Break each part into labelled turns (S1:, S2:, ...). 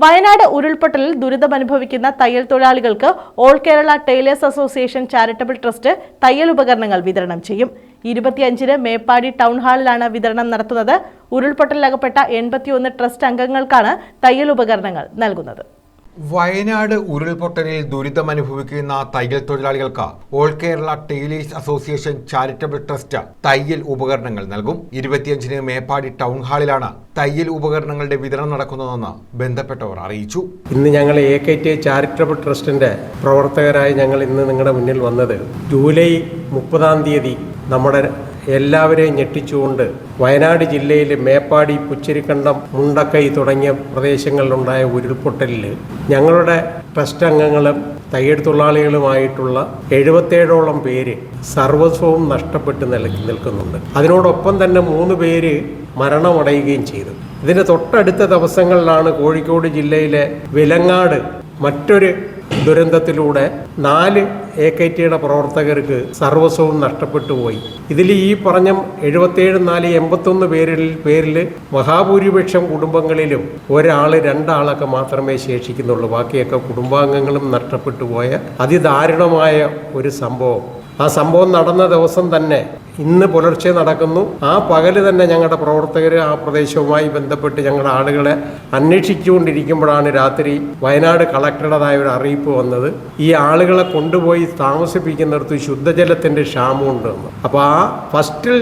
S1: വയനാട് ഉരുൾപൊട്ടലിൽ ദുരിതമനുഭവിക്കുന്ന തയ്യൽ തൊഴിലാളികൾക്ക് all Kerala tailors association charitable trust തയ്യൽ ഉപകരണങ്ങൾ വിതരണം ചെയ്യും. 25-ന് മേപ്പാടി ടൗൺ ഹാളിലാണ് വിതരണം നടത്തുന്നത്. ഉരുൾപൊട്ടലിലകപ്പെട്ട 81 ട്രസ്റ്റ് അംഗങ്ങൾക്കാണ് തയ്യൽ ഉപകരണങ്ങൾ നൽകുന്നത്.
S2: വയനാട് ഉരുൾപൊട്ടലിൽ ദുരിതമനുഭവിക്കുന്ന തയ്യൽ തൊഴിലാളികൾക്ക് all Kerala tailors association charitable trust തയ്യൽ ഉപകരണങ്ങൾ നൽകും. 25-ന് മേപ്പാടി ടൗൺ ഹാളിലാണ് തയ്യൽ ഉപകരണങ്ങളുടെ വിതരണം നടക്കുന്നതെന്ന് ബന്ധപ്പെട്ടവർ അറിയിച്ചു.
S3: ഇന്ന് ഞങ്ങൾ AKT ചാരിറ്റബിൾ ട്രസ്റ്റിന്റെ പ്രവർത്തകരായി ഞങ്ങൾ ഇന്ന് നിങ്ങളുടെ മുന്നിൽ വന്നത് ജൂലൈ 30-ാം തീയതി നമ്മുടെ എല്ലാവരെയും ഞെട്ടിച്ചുകൊണ്ട് വയനാട് ജില്ലയിൽ മേപ്പാടി, പുച്ചിരിക്കണ്ടം, മുണ്ടക്കൈ തുടങ്ങിയ പ്രദേശങ്ങളിലുണ്ടായ ഉരുൾപൊട്ടലിൽ ഞങ്ങളുടെ ട്രസ്റ്റ് അംഗങ്ങളും തയ്യൽ തൊഴിലാളികളുമായിട്ടുള്ള 77ഓളം പേര് സർവസ്വവും നഷ്ടപ്പെട്ട് നിൽക്കുന്നുണ്ട്. അതിനോടൊപ്പം തന്നെ 3 പേര് മരണമടയുകയും ചെയ്തു. ഇതിൻ്റെ തൊട്ടടുത്ത ദിവസങ്ങളിലാണ് കോഴിക്കോട് ജില്ലയിലെ വിലങ്ങാട് മറ്റൊരു ദുരന്തത്തിലൂടെ 4 AKTയുടെ പ്രവർത്തകർക്ക് സർവസ്വവും നഷ്ടപ്പെട്ടു പോയി. ഇതിൽ ഈ പറഞ്ഞ 77, 4, 81 പേരിൽ മഹാഭൂരിപക്ഷം കുടുംബങ്ങളിലും 2 മാത്രമേ ശേഷിക്കുന്നുള്ളൂ. ബാക്കിയൊക്കെ കുടുംബാംഗങ്ങളും നഷ്ടപ്പെട്ടു പോയ അതിദാരുണമായ ഒരു സംഭവം. ആ സംഭവം നടന്ന ദിവസം തന്നെ ഇന്ന് പുലർച്ചെ നടക്കുന്നു. ആ പകല് തന്നെ ഞങ്ങളുടെ പ്രവർത്തകർ ആ പ്രദേശവുമായി ബന്ധപ്പെട്ട് ഞങ്ങളുടെ ആളുകളെ അന്വേഷിച്ചുകൊണ്ടിരിക്കുമ്പോഴാണ് രാത്രി വയനാട് കളക്ടറുടേതായ ഒരു അറിയിപ്പ് വന്നത്. ഈ ആളുകളെ കൊണ്ടുപോയി താമസിപ്പിക്കുന്നിടത്ത് ശുദ്ധജലത്തിൻ്റെ ക്ഷാമമുണ്ടെന്ന്. അപ്പോൾ ആ ഫസ്റ്റിൽ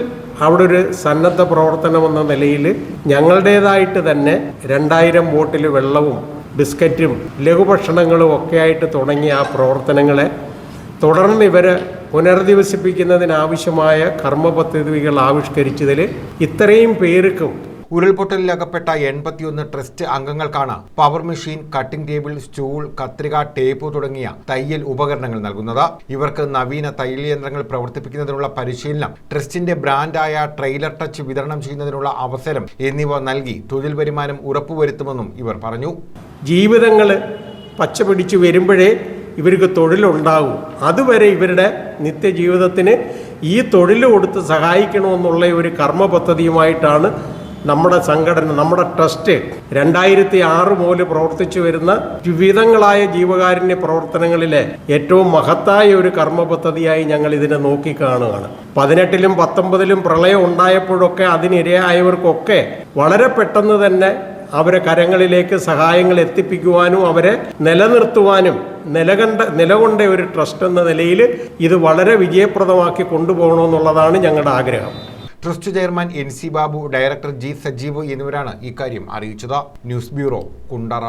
S3: അവിടെ ഒരു സന്നദ്ധ പ്രവർത്തനം എന്ന നിലയിൽ ഞങ്ങളുടേതായിട്ട് തന്നെ 2000 ബോട്ടിൽ വെള്ളവും ബിസ്ക്കറ്റും ലഘുഭക്ഷണങ്ങളും ഒക്കെ ആയിട്ട് തുടങ്ങിയ ആ പ്രവർത്തനങ്ങളെ തുടർന്ന് ഇവരെ പുനരധിവസിപ്പിക്കുന്നതിനാവശ്യമായ കർമ്മ പദ്ധതികൾ ആവിഷ്കരിച്ചതിൽ ഇത്രയും പേർക്കും
S2: ഉരുൾപൊട്ടലിലകപ്പെട്ട 81 ട്രസ്റ്റ് അംഗങ്ങൾക്കാണ് power machine, cutting table, stool, കത്രിക, ടേപ്പ് തുടങ്ങിയ തയ്യൽ ഉപകരണങ്ങൾ നൽകുന്നത്. ഇവർക്ക് നവീന തയ്യൽ യന്ത്രങ്ങൾ പ്രവർത്തിപ്പിക്കുന്നതിനുള്ള പരിശീലനം, ട്രസ്റ്റിന്റെ ബ്രാൻഡായ ട്രെയിലർ ടച്ച് വിതരണം ചെയ്യുന്നതിനുള്ള അവസരം എന്നിവ നൽകി തൊഴിൽ വരുമാനം ഉറപ്പുവരുത്തുമെന്നും ഇവർ പറഞ്ഞു.
S3: ജീവിതങ്ങൾ പച്ചപിടിച്ചു വരുമ്പോഴേ ഇവർക്ക് തൊഴിലുണ്ടാകും. അതുവരെ ഇവരുടെ നിത്യജീവിതത്തിന് ഈ തൊഴിൽ കൊടുത്ത് സഹായിക്കണമെന്നുള്ള ഒരു കർമ്മ പദ്ധതിയുമായിട്ടാണ് നമ്മുടെ സംഘടന, നമ്മുടെ ട്രസ്റ്റ് 2006 മുതൽ പ്രവർത്തിച്ചു വരുന്ന വിവിധങ്ങളായ ജീവകാരുണ്യ പ്രവർത്തനങ്ങളിലെ ഏറ്റവും മഹത്തായ ഒരു കർമ്മ പദ്ധതിയായി ഞങ്ങൾ ഇതിനെ നോക്കിക്കാണുകയാണ്. 18-ലും 19-ലും പ്രളയം ഉണ്ടായപ്പോഴൊക്കെ അതിനിരയായവർക്കൊക്കെ വളരെ പെട്ടെന്ന് തന്നെ അവരെ കരങ്ങളിലേക്ക് സഹായങ്ങൾ എത്തിപ്പിക്കുവാനും അവരെ നിലനിർത്തുവാനും നിലകൊണ്ട ഒരു ട്രസ്റ്റ് എന്ന നിലയിൽ ഇത് വളരെ വിജയപ്രദമാക്കി കൊണ്ടുപോകണമെന്നുള്ളതാണ് ഞങ്ങളുടെ ആഗ്രഹം.
S2: Trust chairman NC Babu, director G Sajeev എന്നിവരാണ് ഇക്കാര്യം അറിയിച്ചത്. News bureau, Kundara.